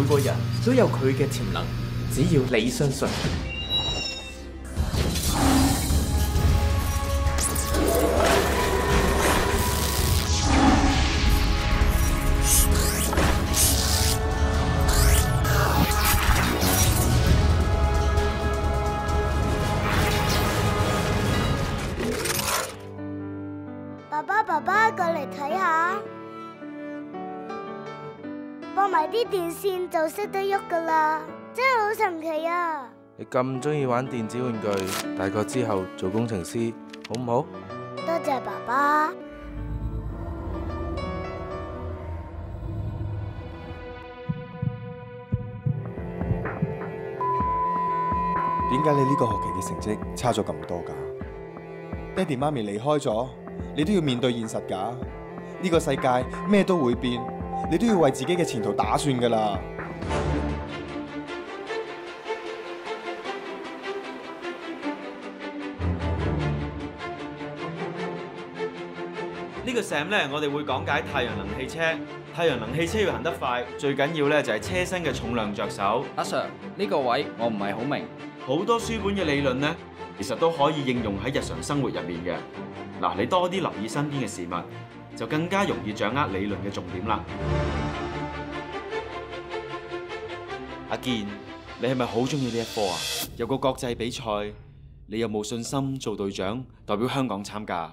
個人都有佢嘅潛能，只要你相信。爸爸，過嚟睇下，播埋啲電線就識得喐噶啦，真係好神奇啊！你咁中意玩電子玩具，大個之後做工程師好唔好？多謝爸爸。點解你呢個學期嘅成績差咗咁多㗎？爹哋媽咪離開咗，你都要面對現實㗎。呢個世界咩都會變，你都要為自己嘅前途打算㗎啦。呢個 Sam 咧，我哋會講解太陽能汽車。太陽能汽車要行得快，最緊要咧就係車身嘅重量着手。阿 Sir， 呢個位我唔係好明。好多書本嘅理論咧，其實都可以應用喺日常生活入面嘅。嗱，你多啲留意身邊嘅事物，就更加容易掌握理論嘅重點啦。阿健，你係咪好中意呢一科啊？有個國際比賽，你有冇信心做隊長，代表香港參加？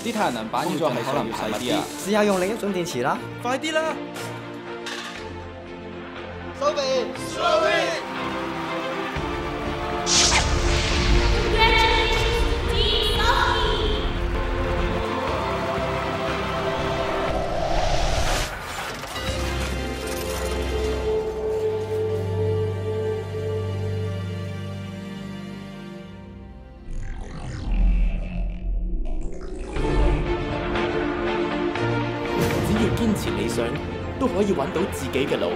啲太陽能板要做係可能要細啲啊！試下用另一種電池啦。快啲啦！收尾，收尾。堅持理想，都可以揾到自己嘅路。